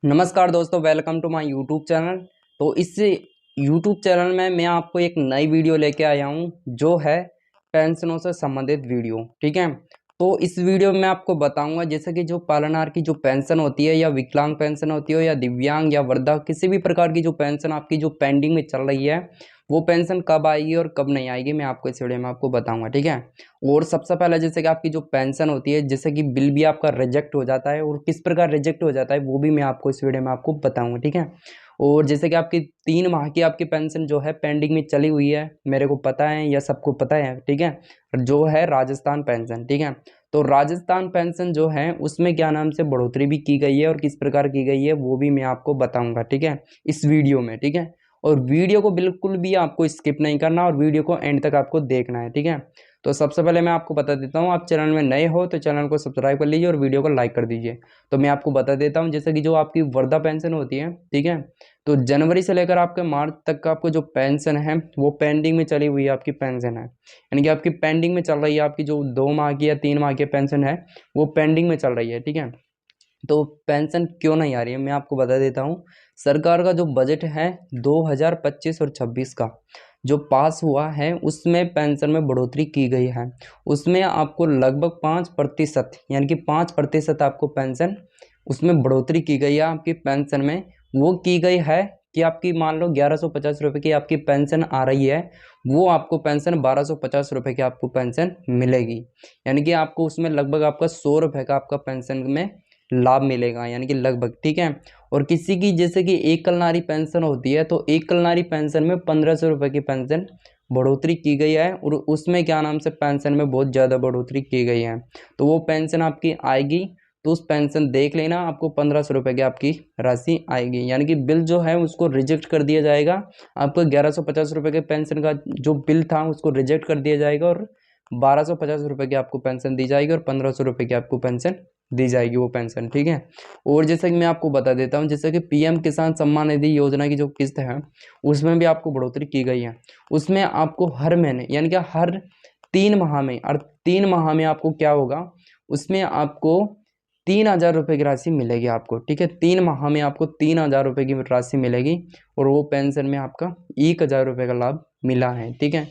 नमस्कार दोस्तों, welcome to my YouTube channel. तो इस यूट्यूब चैनल में मैं आपको एक नई वीडियो लेके आया हूँ जो है पेंशनों से संबंधित वीडियो। ठीक है, तो इस वीडियो में मैं आपको बताऊंगा जैसे कि जो पालनहार की जो पेंशन होती है या विकलांग पेंशन होती है या दिव्यांग या वृद्धा किसी भी प्रकार की जो पेंशन आपकी जो पेंडिंग में चल रही है वो पेंशन कब आएगी और कब नहीं आएगी, मैं आपको इस वीडियो में आपको बताऊंगा। ठीक है, और सबसे पहले जैसे कि आपकी जो पेंशन होती है जैसे कि बिल भी आपका रिजेक्ट हो जाता है और किस प्रकार रिजेक्ट हो जाता है वो भी मैं आपको इस वीडियो में आपको बताऊंगा। ठीक है, और जैसे कि आपकी 3 माह की आपकी पेंशन जो है पेंडिंग में चली हुई है, मेरे को पता है या सबको पता है। ठीक है, जो है राजस्थान पेंशन। ठीक है, तो राजस्थान पेंशन जो है उसमें क्या नाम से बढ़ोतरी भी की गई है और किस प्रकार की गई है वो भी मैं आपको बताऊंगा। ठीक है, इस वीडियो में। ठीक है, और वीडियो को बिल्कुल भी आपको स्किप नहीं करना और वीडियो को एंड तक आपको देखना है। ठीक है, तो सबसे पहले मैं आपको बता देता हूँ, आप चैनल में नए हो तो चैनल को सब्सक्राइब कर लीजिए और वीडियो को लाइक कर दीजिए। तो मैं आपको बता देता हूँ जैसे कि जो आपकी वृद्धा पेंशन होती है, ठीक है, तो जनवरी से लेकर आपके मार्च तक का आपको जो पेंशन है वो पेंडिंग में चली हुई है आपकी पेंशन है, यानी कि आपकी पेंडिंग में चल रही है। आपकी जो 2 माह की या 3 माह की पेंशन है वो पेंडिंग में चल रही है। ठीक है, तो पेंशन क्यों नहीं आ रही है मैं आपको बता देता हूँ। सरकार का जो बजट है 2025 और 26 का जो पास हुआ है उसमें पेंशन में बढ़ोतरी की गई है। उसमें आपको लगभग 5% यानी कि 5% आपको पेंशन उसमें बढ़ोतरी की गई है आपकी पेंशन में। वो की गई है कि आपकी मान लो 1150 रुपये की आपकी पेंशन आ रही है, वो आपको पेंशन 1250 रुपये की आपको पेंशन मिलेगी, यानी कि आपको उसमें लगभग आपका 100 रुपये का आपका पेंशन में लाभ मिलेगा, यानी कि लगभग। ठीक है, और किसी की जैसे कि एक कलनारी पेंशन होती है तो एक कलनारी पेंशन में 1500 रुपये की पेंशन बढ़ोतरी की गई है और उसमें क्या नाम से पेंशन में बहुत ज़्यादा बढ़ोतरी की गई है। तो वो पेंशन आपकी आएगी तो उस पेंशन देख लेना, आपको 1500 रुपये की आपकी राशि आएगी, यानी कि बिल जो है उसको रिजेक्ट कर दिया जाएगा। आपको 1150 रुपये के पेंशन का जो बिल था उसको रिजेक्ट कर दिया जाएगा और 1250 रुपये की आपको पेंशन दी जाएगी और 1500 रुपये की आपको पेंशन दी जाएगी वो पेंशन। ठीक है, और जैसे कि मैं आपको बता देता हूँ जैसे कि पीएम किसान सम्मान निधि योजना की जो किस्त है उसमें भी आपको बढ़ोतरी की गई है। उसमें आपको हर महीने यानी कि हर 3 माह में और 3 माह में आपको क्या होगा, उसमें आपको 3000 रुपये की राशि मिलेगी आपको। ठीक है, 3 माह में आपको 3000 रुपये की राशि मिलेगी और वो पेंशन में आपका 1000 रुपये का लाभ मिला है। ठीक है,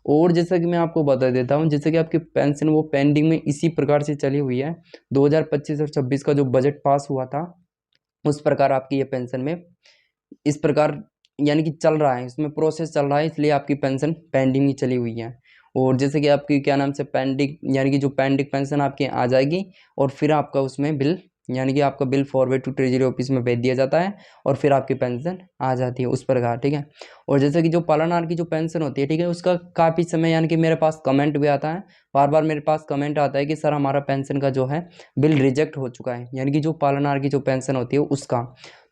और जैसा कि मैं आपको बता देता हूँ जैसे कि आपकी पेंशन वो पेंडिंग में इसी प्रकार से चली हुई है। 2025 और 26 का जो बजट पास हुआ था उस प्रकार आपकी ये पेंशन में इस प्रकार यानी कि चल रहा है, इसमें प्रोसेस चल रहा है, इसलिए आपकी पेंशन पेंडिंग ही चली हुई है। और जैसे कि आपकी क्या नाम से पेंडिंग यानी कि जो पेंडिंग पेंशन आपकी आ जाएगी और फिर आपका उसमें बिल यानी कि आपका bill forward to treasury office में भेज दिया जाता है और फिर आपकी पेंशन आ जाती है उस प्रकार। ठीक है, और जैसे कि जो पालनहार की जो पेंशन होती है, ठीक है, उसका काफ़ी समय यानी कि मेरे पास कमेंट भी आता है, बार बार मेरे पास कमेंट आता है कि सर हमारा पेंशन का जो है बिल रिजेक्ट हो चुका है, यानी कि जो पालनहार की जो पेंशन होती है उसका।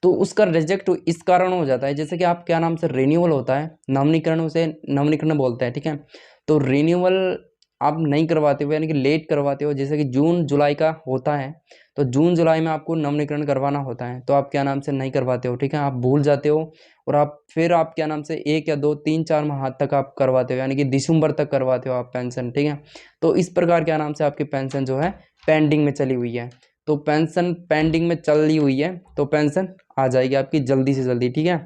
तो उसका रिजेक्ट इस कारण हो जाता है जैसे कि आप क्या नाम से रिन्यूअल होता है, नवीनीकरण, उसे नवीनीकरण बोलते हैं। ठीक है, तो रिन्यूअल आप नहीं करवाते हो यानी कि लेट करवाते हो, जैसे कि जून जुलाई का होता है तो जून जुलाई में आपको नवीनीकरण करवाना होता है तो आप क्या नाम से नहीं करवाते हो। ठीक है, आप भूल जाते हो और आप क्या नाम से 1 या 2 3 4 माह तक आप करवाते हो, यानी कि दिसंबर तक करवाते हो आप पेंशन। ठीक है, तो इस प्रकार क्या नाम से आपकी पेंशन जो है पेंडिंग में चली हुई है। तो पेंशन पेंडिंग में चली हुई है तो पेंशन आ जाएगी आपकी जल्दी से जल्दी। ठीक है,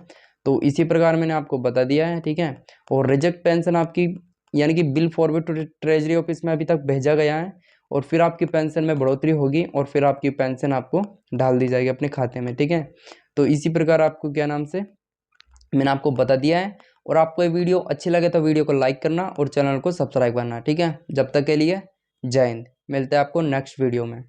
तो इसी प्रकार मैंने आपको बता दिया है। ठीक है, और रिजेक्ट पेंशन आपकी यानी कि bill forward to treasury office में अभी तक भेजा गया है और फिर आपकी पेंशन में बढ़ोतरी होगी और फिर आपकी पेंशन आपको डाल दी जाएगी अपने खाते में। ठीक है, तो इसी प्रकार आपको क्या नाम से मैंने आपको बता दिया है। और आपको ये वीडियो अच्छी लगे तो वीडियो को लाइक करना और चैनल को सब्सक्राइब करना। ठीक है, जब तक के लिए जय हिंद, मिलते हैं आपको नेक्स्ट वीडियो में।